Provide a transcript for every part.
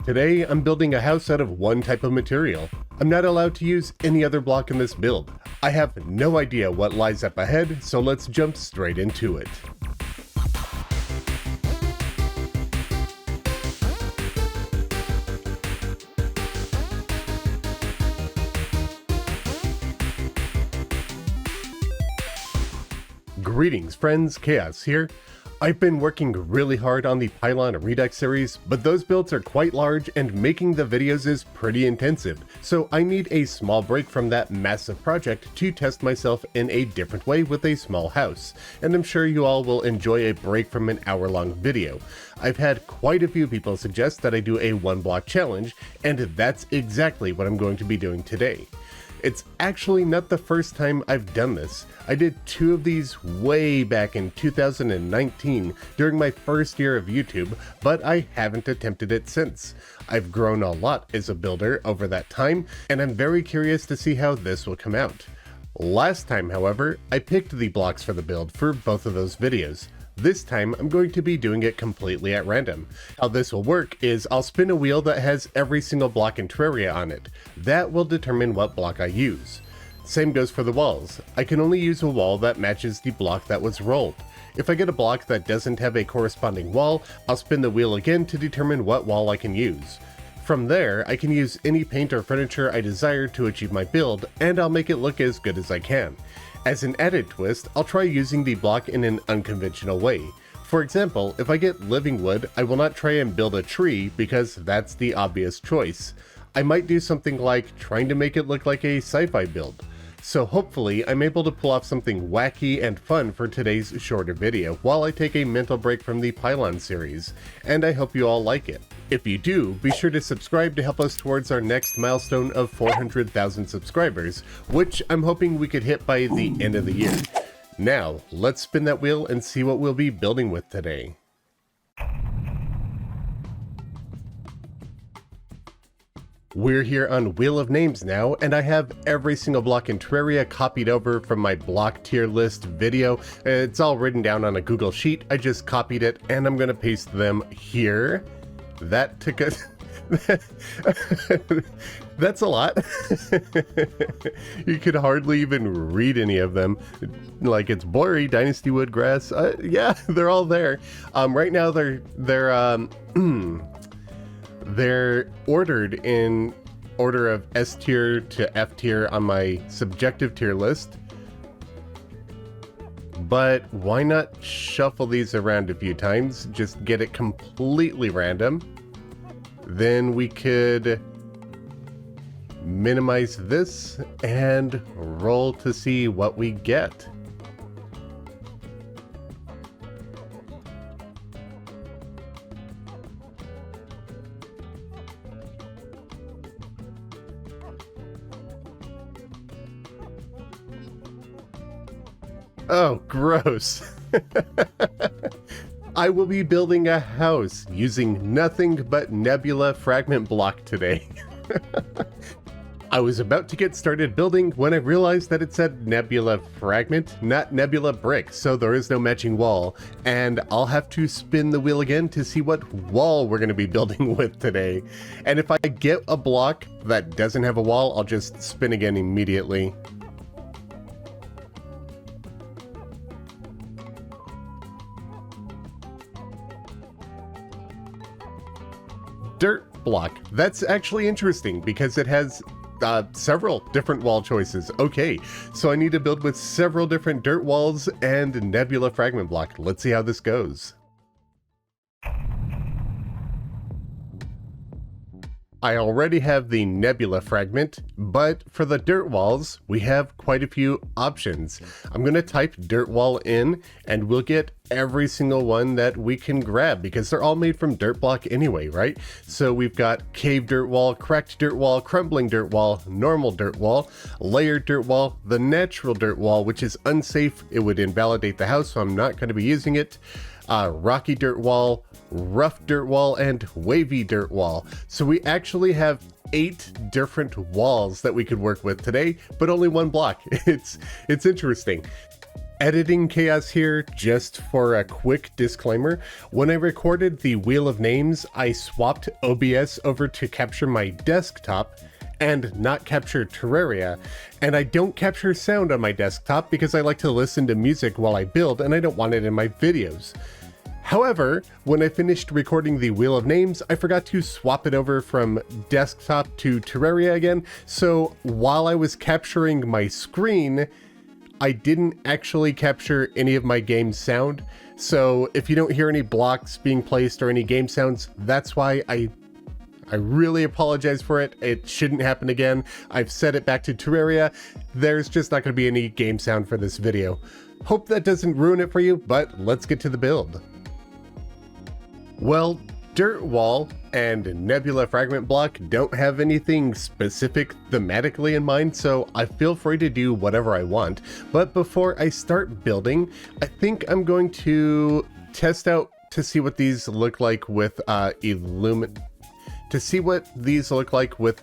Today, I'm building a house out of one type of material. I'm not allowed to use any other block in this build. I have no idea what lies up ahead, so let's jump straight into it. Greetings friends, Khaios here. I've been working really hard on the Pylon Redux series, but those builds are quite large and making the videos is pretty intensive, so I need a small break from that massive project to test myself in a different way with a small house, and I'm sure you all will enjoy a break from an hour-long video. I've had quite a few people suggest that I do a one-block challenge, and that's exactly what I'm going to be doing today. It's actually not the first time I've done this. I did 2 of these way back in 2019 during my first year of YouTube, but I haven't attempted it since. I've grown a lot as a builder over that time, and I'm very curious to see how this will come out. Last time, however, I picked the blocks for the build for both of those videos. This time, I'm going to be doing it completely at random. How this will work is I'll spin a wheel that has every single block in Terraria on it. That will determine what block I use. Same goes for the walls. I can only use a wall that matches the block that was rolled. If I get a block that doesn't have a corresponding wall, I'll spin the wheel again to determine what wall I can use. From there, I can use any paint or furniture I desire to achieve my build, and I'll make it look as good as I can. As an added twist, I'll try using the block in an unconventional way. For example, if I get living wood, I will not try and build a tree because that's the obvious choice. I might do something like trying to make it look like a sci-fi build. So hopefully I'm able to pull off something wacky and fun for today's shorter video while I take a mental break from the Pylon series, and I hope you all like it. If you do, be sure to subscribe to help us towards our next milestone of 400,000 subscribers, which I'm hoping we could hit by the end of the year. Now, let's spin that wheel and see what we'll be building with today. We're here on Wheel of Names now, and I have every single block in Terraria copied over from my block tier list video. It's all written down on a Google Sheet. I just copied it, and I'm going to paste them here. That took a... That's a lot. You could hardly even read any of them. Like, it's blurry, Dynasty Wood, Grass. Yeah, they're all there. Right now they're ordered in order of S tier to F tier on my subjective tier list. But why not shuffle these around a few times, just get it completely random. Then we could minimize this and roll to see what we get. Oh, gross. I will be building a house using nothing but nebula fragment block today. I was about to get started building when I realized that it said nebula fragment, not nebula brick, so there is no matching wall, and I'll have to spin the wheel again to see what wall we're going to be building with today. And if I get a block that doesn't have a wall, I'll just spin again immediately. Dirt block. That's actually interesting because it has several different wall choices. Okay, so I need to build with several different dirt walls and nebula fragment block. Let's see how this goes. I already have the nebula fragment, but for the dirt walls, we have quite a few options. I'm going to type dirt wall in, and we'll get every single one that we can grab because they're all made from dirt block anyway, right? So we've got cave dirt wall, cracked dirt wall, crumbling dirt wall, normal dirt wall, layered dirt wall, the natural dirt wall, which is unsafe. It would invalidate the house, so I'm not going to be using it. Rocky dirt wall, rough dirt wall, and wavy dirt wall. So we actually have 8 different walls that we could work with today, but only one block. It's interesting. Editing Khaios here, just for a quick disclaimer. When I recorded the Wheel of Names, I swapped OBS over to capture my desktop and not capture Terraria, and I don't capture sound on my desktop because I like to listen to music while I build and I don't want it in my videos. However, when I finished recording the Wheel of Names, I forgot to swap it over from desktop to Terraria again, so while I was capturing my screen, I didn't actually capture any of my game sound. So if you don't hear any blocks being placed or any game sounds, that's why I really apologize for it. It shouldn't happen again. I've set it back to Terraria. There's just not going to be any game sound for this video. Hope that doesn't ruin it for you, but let's get to the build. Well, Dirt Wall and Nebula Fragment Block don't have anything specific thematically in mind, so I feel free to do whatever I want. But before I start building, I think I'm going to test out to see what these look like with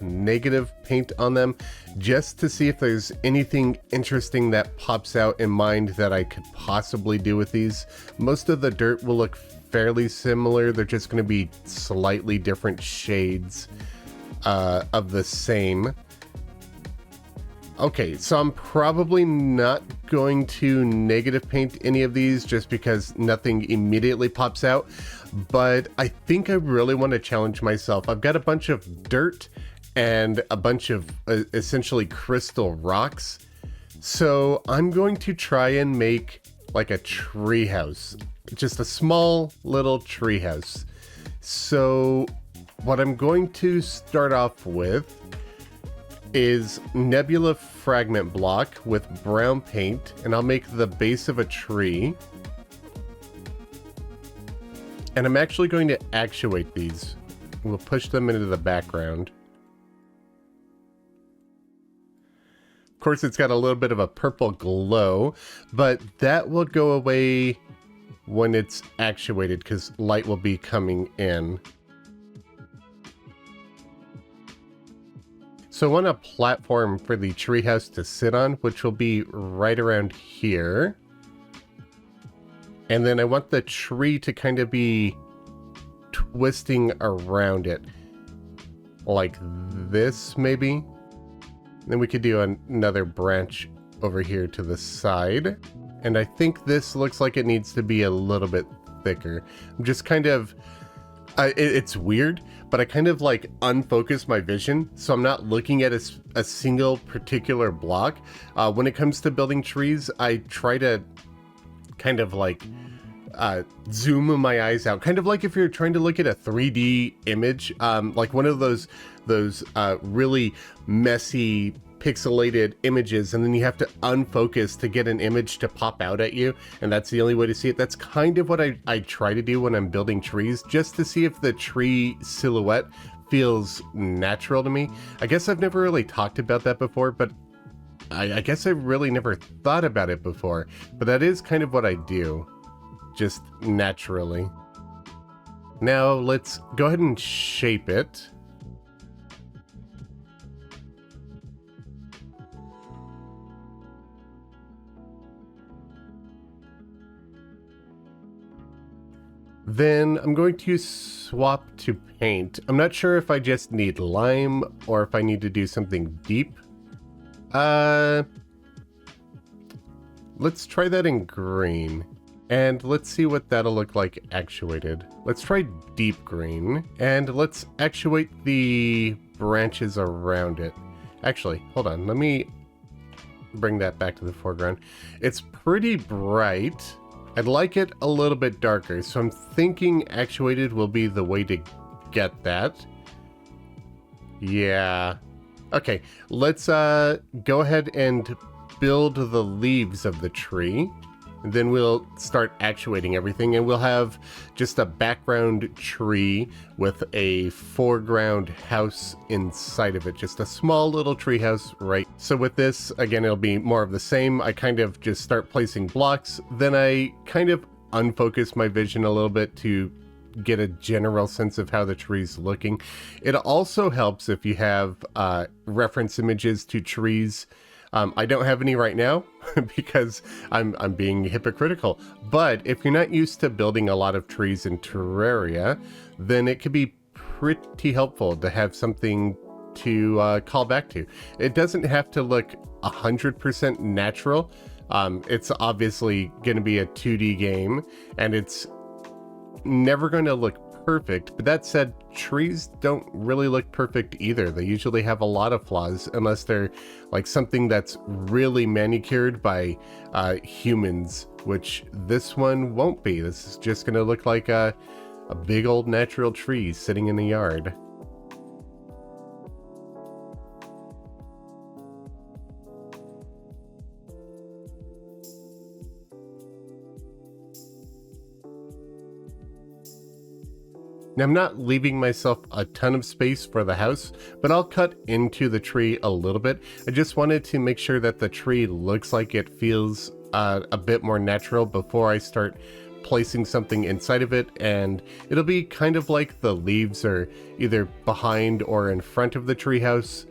negative paint on them, just to see if there's anything interesting that pops out in mind that I could possibly do with these. Most of the dirt will look fairly similar. They're just going to be slightly different shades of the same. Okay, so I'm probably not going to negative paint any of these just because nothing immediately pops out, but I think I really want to challenge myself. I've got a bunch of dirt and a bunch of essentially crystal rocks, so I'm going to try and make like a treehouse, just a small little treehouse. So what I'm going to start off with is Nebula Fragment Block with brown paint, and I'll make the base of a tree. And I'm actually going to actuate these. We'll push them into the background. Of course, it's got a little bit of a purple glow, but that will go away when it's actuated because light will be coming in. So I want a platform for the treehouse to sit on, which will be right around here. And then I want the tree to kind of be twisting around it. Like this, maybe? Then we could do another branch over here to the side. And I think this looks like it needs to be a little bit thicker. I'm just kind of... it's weird, but I kind of like unfocus my vision, so I'm not looking at a single particular block. When it comes to building trees, I try to kind of like zoom my eyes out, kind of like if you're trying to look at a 3D image, like one of those really messy pixelated images, and then you have to unfocus to get an image to pop out at you, and that's the only way to see it. That's kind of what I try to do when I'm building trees, just to see if the tree silhouette feels natural to me. I guess I've never really talked about that before, but I guess I really never thought about it before, but that is kind of what I do, just naturally. Now let's go ahead and shape it. Then I'm going to swap to paint. I'm not sure if I just need lime or if I need to do something deep. Let's try that in green. And let's see what that'll look like actuated. Let's try deep green. And let's actuate the branches around it. Actually, hold on. Let me bring that back to the foreground. It's pretty bright. I'd like it a little bit darker, so I'm thinking actuated will be the way to get that. Yeah. Okay, let's go ahead and build the leaves of the tree. Then we'll start actuating everything, and we'll have just a background tree with a foreground house inside of it. Just a small little tree house, right? So with this, again, it'll be more of the same. I kind of just start placing blocks. Then I kind of unfocus my vision a little bit to get a general sense of how the tree's looking. It also helps if you have reference images to trees. I don't have any right now, because I'm being hypocritical. But if you're not used to building a lot of trees in Terraria, then it could be pretty helpful to have something to call back to. It doesn't have to look 100% natural. It's obviously going to be a 2D game, and it's never going to look perfect. But that said, trees don't really look perfect either. They usually have a lot of flaws, unless they're like something that's really manicured by humans, which this one won't be. This is just going to look like a big old natural tree sitting in the yard. Now, I'm not leaving myself a ton of space for the house, but I'll cut into the tree a little bit. I just wanted to make sure that the tree looks like it feels a bit more natural before I start placing something inside of it, and it'll be kind of like the leaves are either behind or in front of the treehouse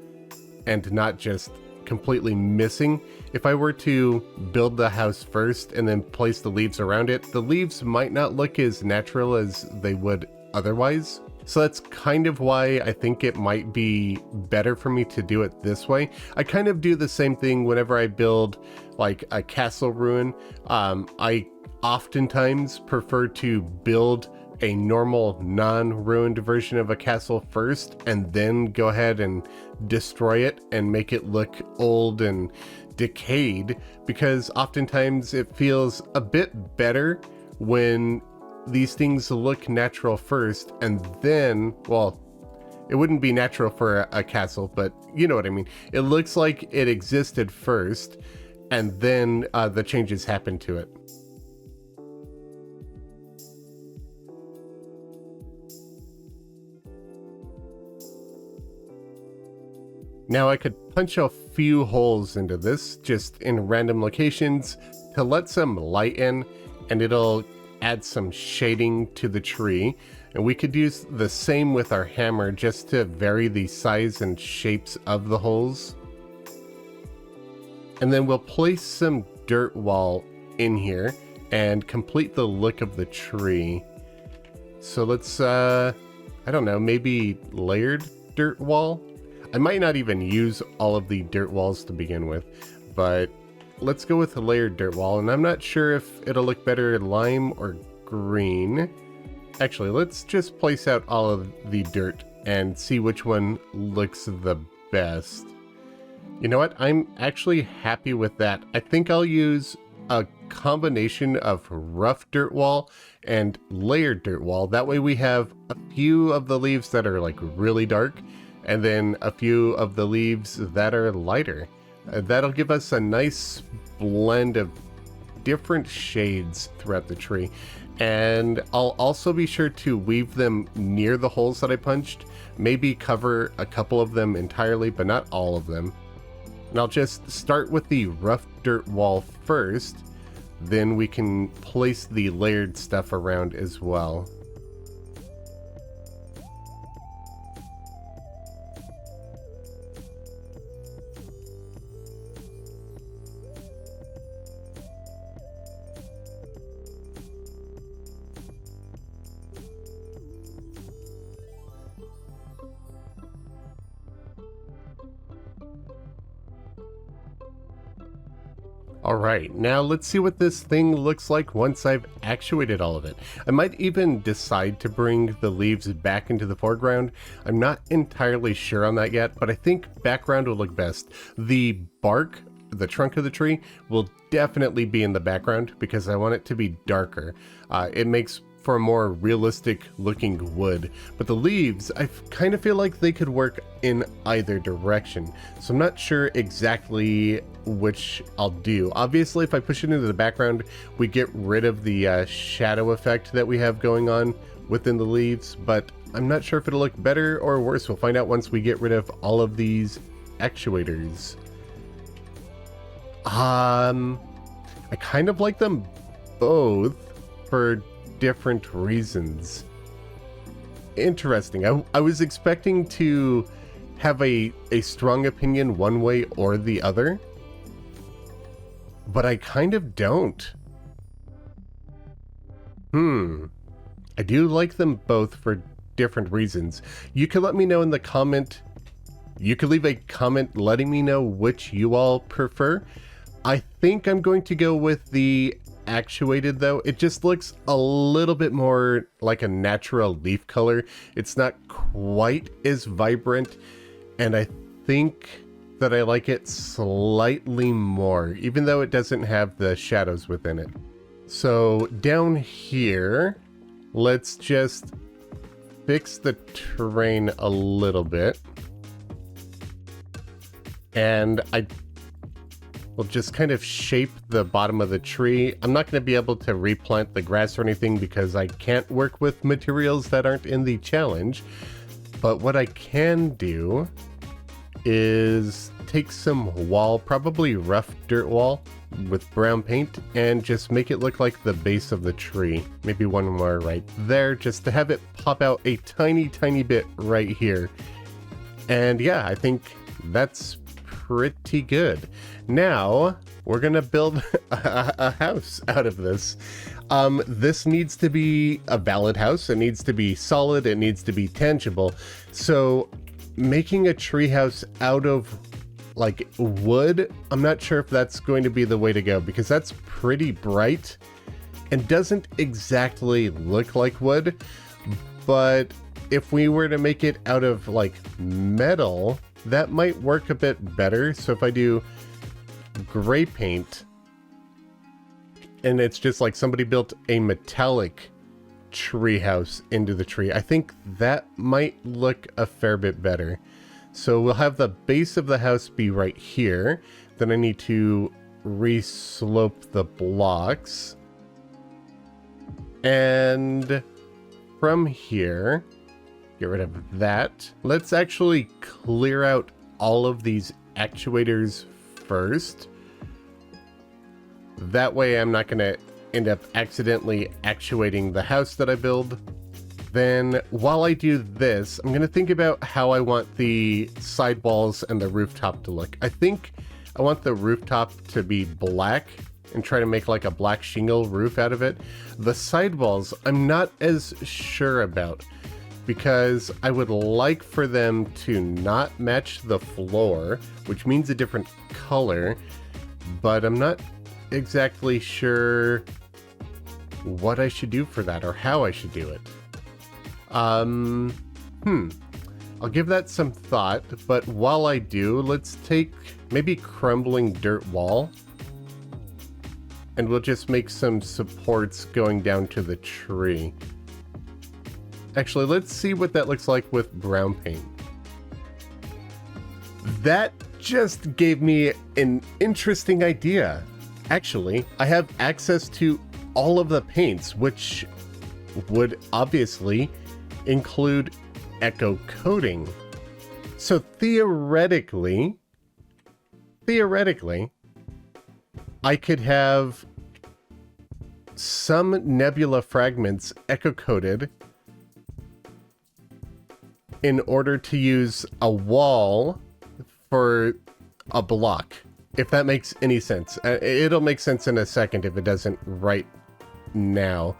and not just completely missing. If I were to build the house first and then place the leaves around it, the leaves might not look as natural as they would otherwise. So that's kind of why I think it might be better for me to do it this way. I kind of do the same thing whenever I build like a castle ruin. I oftentimes prefer to build a normal non-ruined version of a castle first and then go ahead and destroy it and make it look old and decayed, because oftentimes it feels a bit better when these things look natural first, and then, well, it wouldn't be natural for a castle, but you know what I mean. It looks like it existed first, and then the changes happen to it. Now I could punch a few holes into this, just in random locations, to let some light in, and it'll add some shading to the tree. And we could use the same with our hammer just to vary the size and shapes of the holes. And then we'll place some dirt wall in here and complete the look of the tree. So let's, I don't know, maybe layered dirt wall? I might not even use all of the dirt walls to begin with, but let's go with a layered dirt wall, and I'm not sure if it'll look better lime or green. Actually, let's just place out all of the dirt and see which one looks the best. You know what? I'm actually happy with that. I think I'll use a combination of rough dirt wall and layered dirt wall. That way we have a few of the leaves that are like really dark, and then a few of the leaves that are lighter. That'll give us a nice blend of different shades throughout the tree. And I'll also be sure to weave them near the holes that I punched. Maybe cover a couple of them entirely, but not all of them. And I'll just start with the rough dirt wall first, then we can place the layered stuff around as well. Alright, now let's see what this thing looks like once I've actuated all of it. I might even decide to bring the leaves back into the foreground. I'm not entirely sure on that yet, but I think background will look best. The bark, the trunk of the tree, will definitely be in the background because I want it to be darker. It makes for a more realistic looking wood, but the leaves, I kind of feel like they could work in either direction, so I'm not sure exactly which I'll do. Obviously, if I push it into the background, we get rid of the shadow effect that we have going on within the leaves, but I'm not sure if it'll look better or worse. We'll find out once we get rid of all of these actuators. I kind of like them both for different reasons. Interesting. I was expecting to have a strong opinion one way or the other. but I kind of don't. I do like them both for different reasons. You could let me know in the comment. You could leave a comment letting me know which you all prefer. I think I'm going to go with the actuated though. It just looks a little bit more like a natural leaf color. It's not quite as vibrant, and I think that I like it slightly more, even though it doesn't have the shadows within it. So down here, let's just fix the terrain a little bit. And I will just kind of shape the bottom of the tree. I'm not going to be able to replant the grass or anything because I can't work with materials that aren't in the challenge. But what I can do is take some wall, probably rough dirt wall with brown paint, and just make it look like the base of the tree. Maybe one more right there, just to have it pop out a tiny bit right here. And yeah, I think that's pretty good. Now we're gonna build a house out of this. This needs to be a valid house. It needs to be solid. It needs to be tangible. So making a treehouse out of like wood, I'm not sure if that's going to be the way to go, because that's pretty bright and doesn't exactly look like wood. But if we were to make it out of like metal, that might work a bit better. So if I do gray paint, and it's just like somebody built a metallic tree house into the tree, I think that might look a fair bit better. So we'll have the base of the house be right here. Then I need to re-slope the blocks. And from here, get rid of that. Let's actually clear out all of these actuators first. That way I'm not going to end up accidentally actuating the house that I build. Then while I do this, I'm going to think about how I want the sidewalls and the rooftop to look. I think I want the rooftop to be black and try to make like a black shingle roof out of it. The sidewalls, I'm not as sure about, because I would like for them to not match the floor, which means a different color, but I'm not exactly sure what I should do for that or how I should do it. I'll give that some thought, but while I do, let's take maybe crumbling dirt wall, and we'll just make some supports going down to the tree. Actually, let's see what that looks like with brown paint. That just gave me an interesting idea. Actually, I have access to all of the paints, which would obviously include echo coating. So theoretically, I could have some nebula fragments echo coated in order to use a wall for a block, if that makes any sense. It'll make sense in a second if it doesn't right now.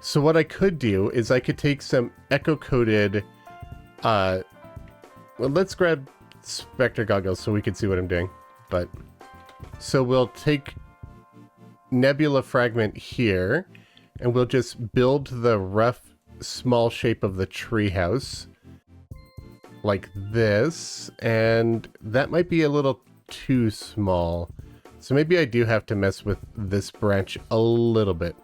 So what I could do is I could take some echo-coated, well, let's grab Spectre goggles so we can see what I'm doing. But so we'll take nebula fragment here, and we'll just build the rough, small shape of the treehouse like this, and that might be a little too small. So maybe I do have to mess with this branch a little bit.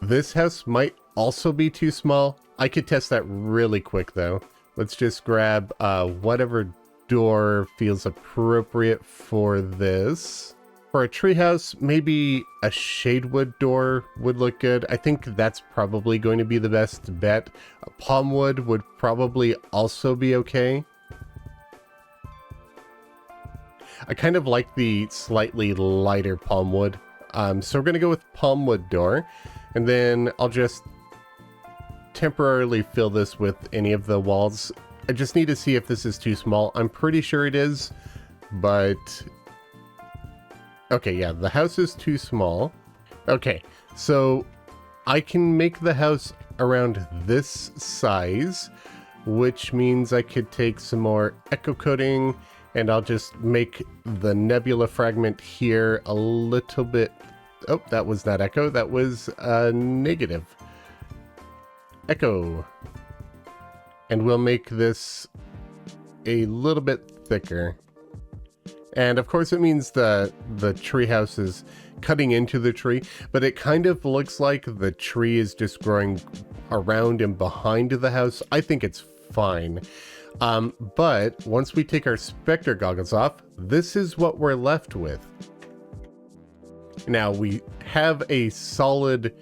This house might also be too small. I could test that really quick though. Let's just grab whatever door feels appropriate for this. For a treehouse, maybe a shadewood door would look good. I think that's probably going to be the best bet. A palm wood would probably also be okay. I kind of like the slightly lighter palm wood. So we're going to go with palm wood door. And then I'll just temporarily fill this with any of the walls. I just need to see if this is too small. I'm pretty sure it is, but Okay, yeah, the house is too small. Okay, so I can make the house around this size, which means I could take some more echo coating, and I'll just make the nebula fragment here a little bit. Oh, that was not echo, that was negative echo. And we'll make this a little bit thicker. And of course it means the treehouse is cutting into the tree, but it kind of looks like the tree is just growing around and behind the house. I think it's fine. But once we take our Spectre goggles off, this is what we're left with. Now we have a solid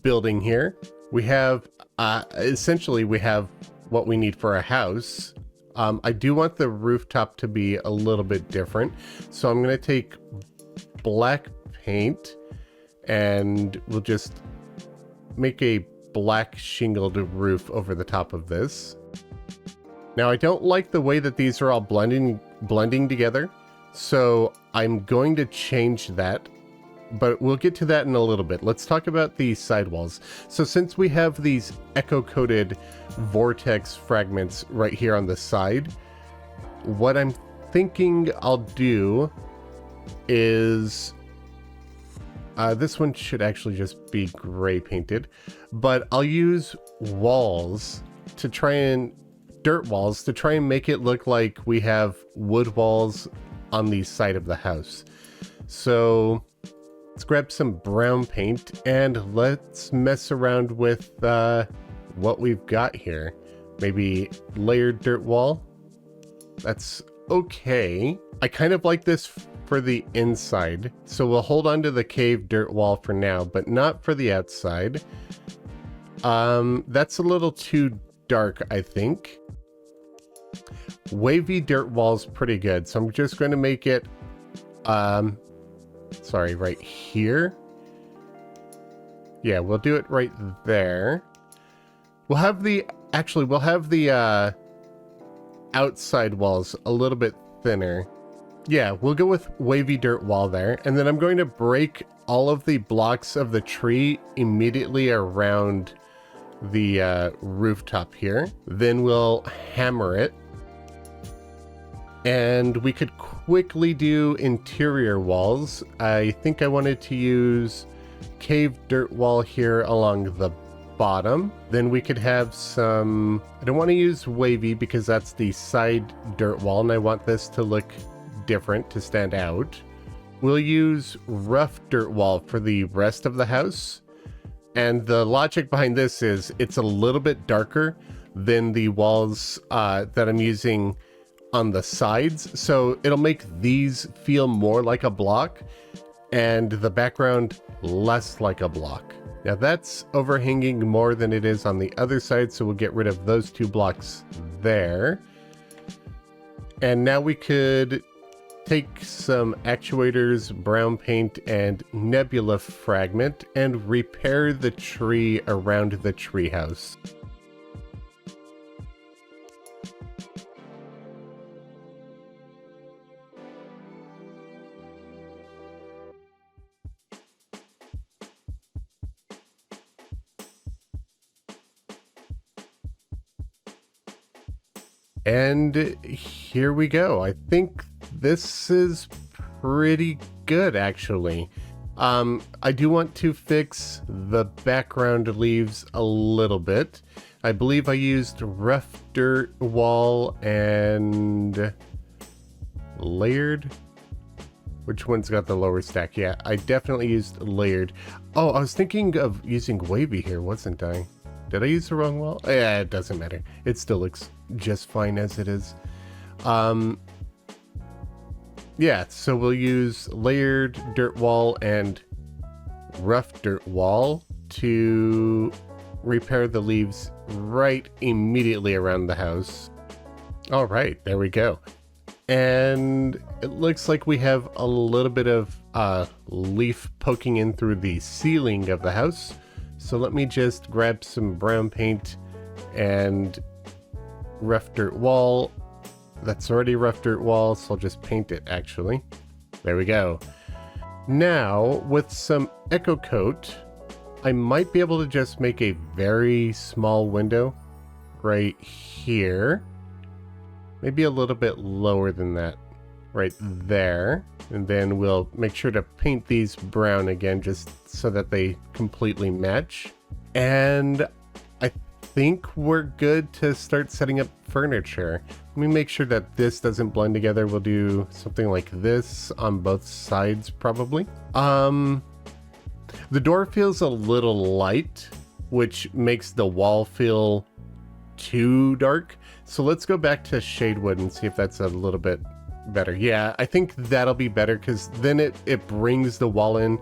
building here. We have, essentially we have what we need for a house. I do want the rooftop to be a little bit different. So I'm going to take black paint and we'll just make a black shingled roof over the top of this. Now I don't like the way that these are all blending together. So I'm going to change that, but we'll get to that in a little bit. Let's talk about the sidewalls. So since we have these echo-coated vortex fragments right here on the side, what I'm thinking I'll do is this one should actually just be gray painted, but I'll use walls to try and dirt walls to try and make it look like we have wood walls on the side of the house. So let's grab some brown paint and let's mess around with what we've got here. Maybe layered dirt wall. That's okay. I kind of like this for the inside, so we'll hold on to the cave dirt wall for now, but not for the outside. That's a little too dark, I think. Wavy dirt wall's pretty good, so I'm just going to make it sorry, right here. Yeah, we'll do it right there. We'll have the outside walls a little bit thinner. Yeah, we'll go with wavy dirt wall there. And then I'm going to break all of the blocks of the tree immediately around the rooftop here. Then we'll hammer it. And we could quickly do interior walls. I think I wanted to use cave dirt wall here along the bottom. Then we could have some, I don't want to use wavy because that's the side dirt wall and I want this to look different, to stand out. We'll use rough dirt wall for the rest of the house. And the logic behind this is it's a little bit darker than the walls that I'm using on the sides, so it'll make these feel more like a block and the background less like a block. Now that's overhanging more than it is on the other side, so we'll get rid of those two blocks there. And now we could take some actuators, brown paint, and nebula fragment and repair the tree around the treehouse. And here we go. I think this is pretty good, actually. I do want to fix the background leaves a little bit. I believe I used rough dirt wall and layered. Which one's got the lower stack? Yeah, I definitely used layered. Oh, I was thinking of using wavy here, wasn't I? Did I use the wrong wall? Yeah, it doesn't matter. It still looks just fine as it is. Yeah, so we'll use layered dirt wall and rough dirt wall to repair the leaves right immediately around the house. All right, there we go. And it looks like we have a little bit of leaf poking in through the ceiling of the house. So let me just grab some brown paint and rough dirt wall. That's already rough dirt wall, so I'll just paint it actually. There we go. Now, with some Echo Coat, I might be able to just make a very small window right here. Maybe a little bit lower than that, right there. And then we'll make sure to paint these brown again, just so that they completely match. And I think we're good to start setting up furniture. Let me make sure that this doesn't blend together. We'll do something like this on both sides, probably. The door feels a little light, which makes the wall feel too dark. So let's go back to shade wood and see if that's a little bit better. Yeah, I think that'll be better because then it brings the wall in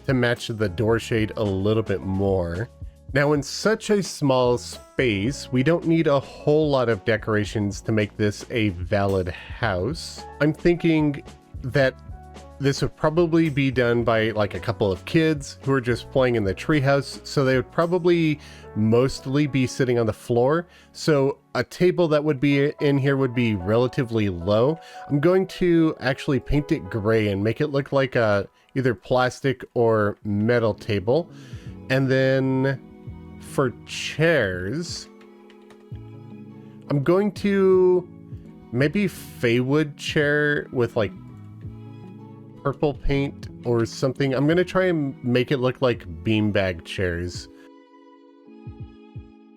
to match the door shade a little bit more. Now, in such a small space, we don't need a whole lot of decorations to make this a valid house. I'm thinking that this would probably be done by like a couple of kids who are just playing in the treehouse, so they would probably mostly be sitting on the floor. So a table that would be in here would be relatively low. I'm going to actually paint it gray and make it look like a either plastic or metal table. And then for chairs, I'm going to maybe Feywood chair with like purple paint or something. I'm gonna try and make it look like beanbag chairs.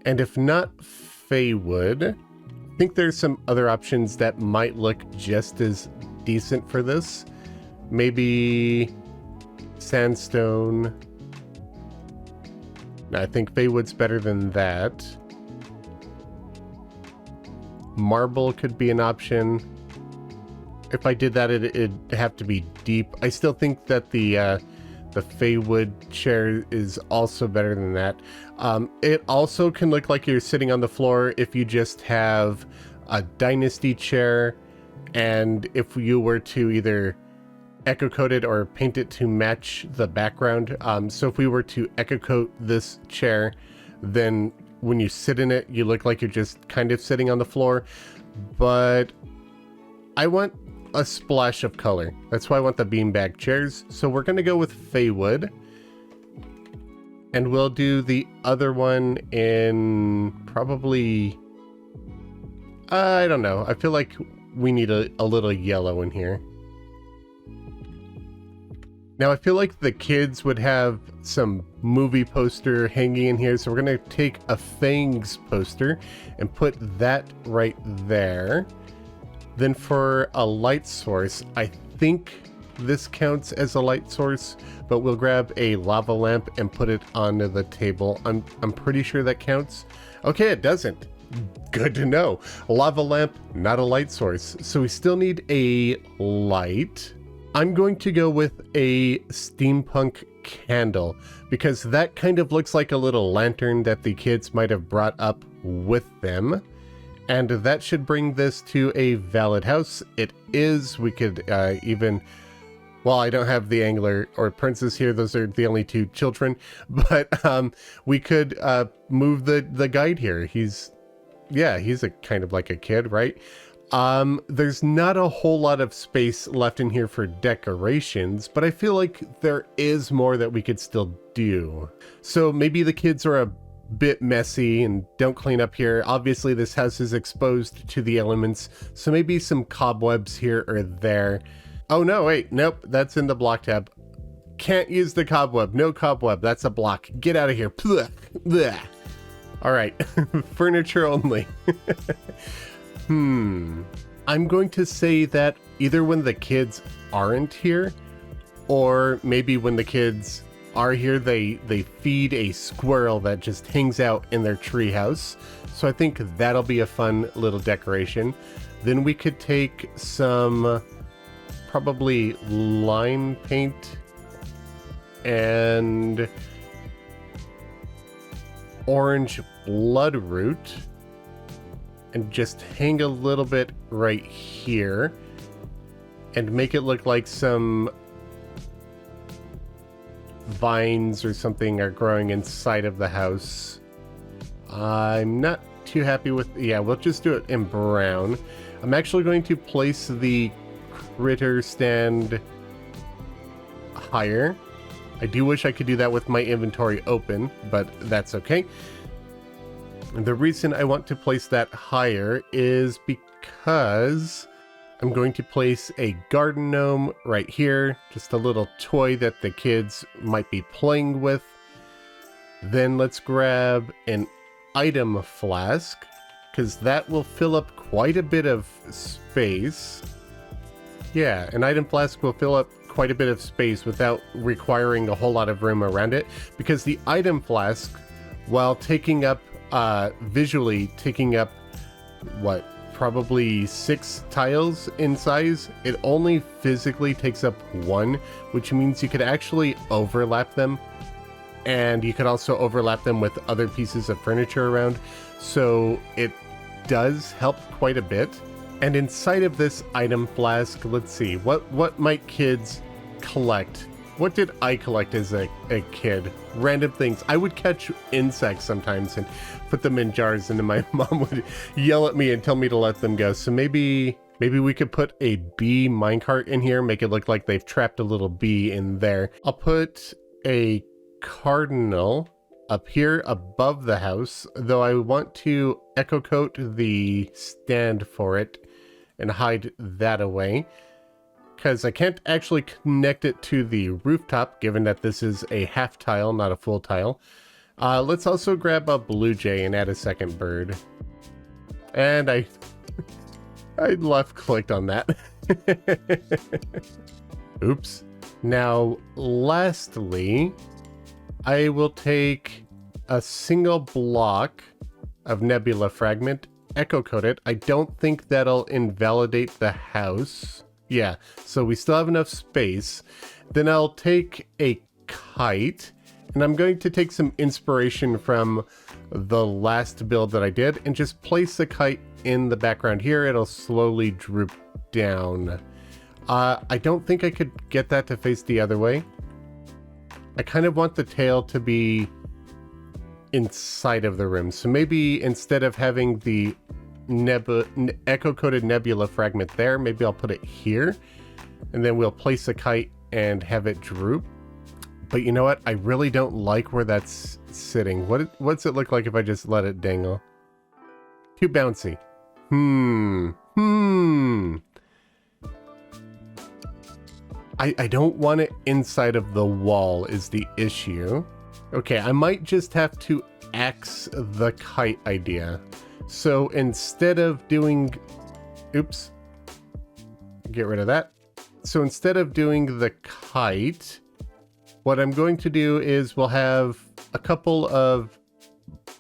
And if not Feywood, I think there's some other options that might look just as decent for this. Maybe sandstone. No, I think Feywood's better than that. Marble could be an option. If I did that, it'd have to be deep. I still think that the Feywood chair is also better than that. It also can look like you're sitting on the floor if you just have a Dynasty chair, and if you were to either echo coat it or paint it to match the background. So if we were to echo coat this chair, then when you sit in it, you look like you're just kind of sitting on the floor. But I want a splash of color. That's why I want the beanbag chairs. So we're going to go with Feywood. And we'll do the other one in probably... I don't know. I feel like we need a little yellow in here. Now I feel like the kids would have some movie poster hanging in here. So we're going to take a Fangs poster and put that right there. Then for a light source, I think this counts as a light source, but we'll grab a lava lamp and put it onto the table. I'm pretty sure that counts. Okay, it doesn't. Good to know. A lava lamp, not a light source. So we still need a light. I'm going to go with a steampunk candle because that kind of looks like a little lantern that the kids might have brought up with them. And that should bring this to a valid house. It is. We could even... Well, I don't have the angler or princess here. Those are the only two children. But we could move the guide here. He's a kind of like a kid, right? There's not a whole lot of space left in here for decorations, but I feel like there is more that we could still do. So maybe the kids are a bit messy and don't clean up here. Obviously this house is exposed to the elements, so maybe some cobwebs here or there. Oh no, wait, nope, that's in the block tab. Can't use the cobweb. No cobweb, that's a block. Get out of here. Blech, blech. All right, furniture only. I'm going to say that either when the kids aren't here, or maybe when the kids are here, they feed a squirrel that just hangs out in their treehouse. So I think that'll be a fun little decoration. Then we could take some probably lime paint and orange bloodroot and just hang a little bit right here and make it look like some vines or something are growing inside of the house. I'm not too happy with... Yeah, we'll just do it in brown. I'm actually going to place the critter stand higher. I do wish I could do that with my inventory open, but that's okay. And the reason I want to place that higher is because I'm going to place a garden gnome right here, just a little toy that the kids might be playing with. Then let's grab an item flask, because that will fill up quite a bit of space. Yeah, an item flask will fill up quite a bit of space without requiring a whole lot of room around it, because the item flask, while taking up, visually taking up, what, probably 6 tiles in size, it only physically takes up 1, which means you could actually overlap them, and you could also overlap them with other pieces of furniture around, so it does help quite a bit. And inside of this item flask, let's see, what might kids collect? What did I collect as a kid? Random things. I would catch insects sometimes and put them in jars, and then my mom would yell at me and tell me to let them go. So maybe we could put a bee minecart in here, make it look like they've trapped a little bee in there. I'll put a cardinal up here above the house, though I want to echo coat the stand for it and hide that away, because I can't actually connect it to the rooftop, given that this is a half tile, not a full tile. Let's also grab a blue jay and add a second bird. And I left clicked on that. Oops. Now, lastly, I will take a single block of nebula fragment, echo code it. I don't think that'll invalidate the house. Yeah, so we still have enough space. Then I'll take a kite, and I'm going to take some inspiration from the last build that I did and just place the kite in the background here. It'll slowly droop down. I don't think I could get that to face the other way. I kind of want the tail to be inside of the rim. So maybe instead of having the echo-coded nebula fragment there, maybe I'll put it here, and then we'll place a kite and have it droop. But you know what? I really don't like where that's sitting. What's it look like if I just let it dangle? Too bouncy. I don't want it inside of the wall is the issue. Okay, I might just have to axe the kite idea. So instead of doing... Oops. Get rid of that. So instead of doing the kite, what I'm going to do is we'll have a couple of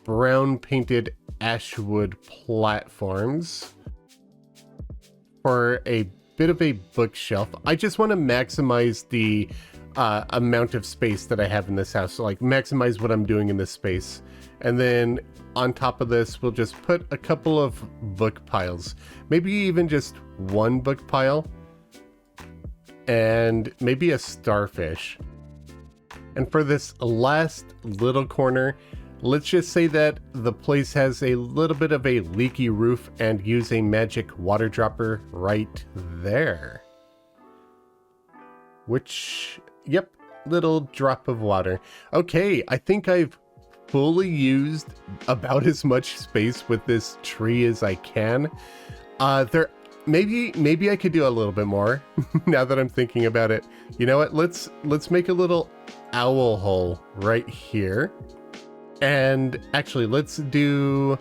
brown painted ashwood platforms for a bit of a bookshelf. I just want to maximize the amount of space that I have in this house. So like maximize what I'm doing in this space. And then on top of this, we'll just put a couple of book piles. Maybe even just one book pile. And maybe a starfish. And for this last little corner, let's just say that the place has a little bit of a leaky roof and use a magic water dropper right there. Which, yep, little drop of water. Okay, I think I've fully used about as much space with this tree as I can. Maybe I could do a little bit more now that I'm thinking about it. You know what? Let's make a little owl hole right here. And actually, let's do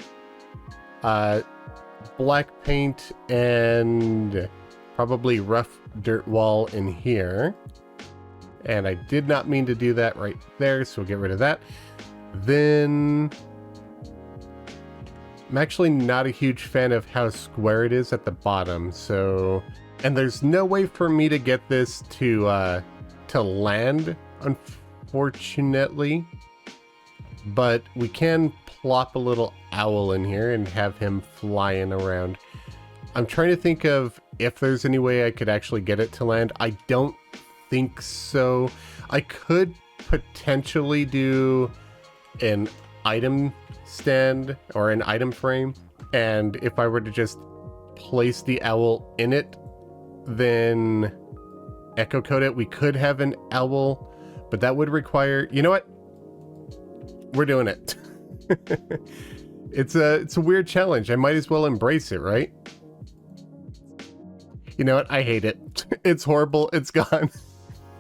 black paint and probably rough dirt wall in here. And I did not mean to do that right there, so we'll get rid of that. Then I'm actually not a huge fan of how square it is at the bottom, so... And there's no way for me to get this to land, unfortunately. But we can plop a little owl in here and have him flying around. I'm trying to think of if there's any way I could actually get it to land. I don't think so. I could potentially do an item stand or an item frame, and if I were to just place the owl in it, then echo coat it. We could have an owl, but that would require, you know what? We're doing it. It's a weird challenge. I might as well embrace it, right? You know what? I hate it. It's horrible. It's gone.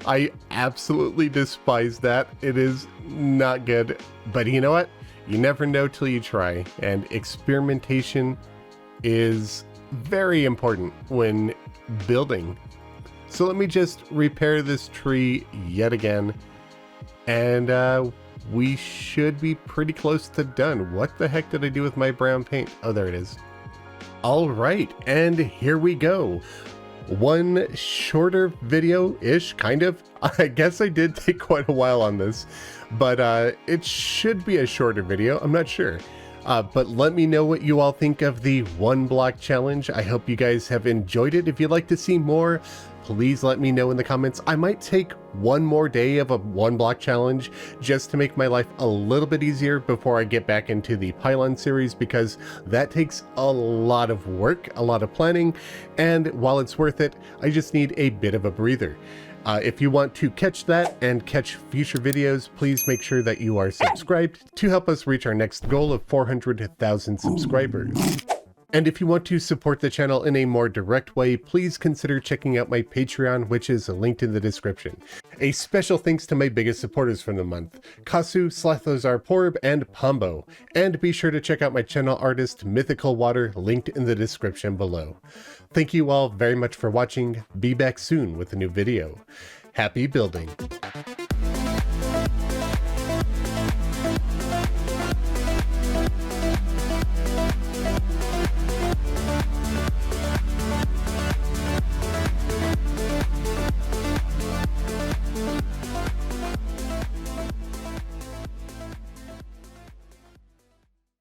I absolutely despise that. It is not good. But you know what? You never know till you try. And experimentation is very important when building. So let me just repair this tree yet again. And we should be pretty close to done. What the heck did I do with my brown paint? Oh, there it is. All right, and here we go. One shorter video-ish, kind of. I guess I did take quite a while on this, but it should be a shorter video. I'm not sure. But let me know what you all think of the 1 block challenge. I hope you guys have enjoyed it. If you'd like to see more, please let me know in the comments. I might take one more day of a 1 block challenge just to make my life a little bit easier before I get back into the pylon series, because that takes a lot of work, a lot of planning, and while it's worth it, I just need a bit of a breather. If you want to catch that and catch future videos, please make sure that you are subscribed to help us reach our next goal of 400,000 subscribers. And if you want to support the channel in a more direct way, please consider checking out my Patreon, which is linked in the description. A special thanks to my biggest supporters from the month, Kasu, Slathozar, Powerup, and Pombo. And be sure to check out my channel artist, MythicalWater, linked in the description below. Thank you all very much for watching. Be back soon with a new video. Happy building!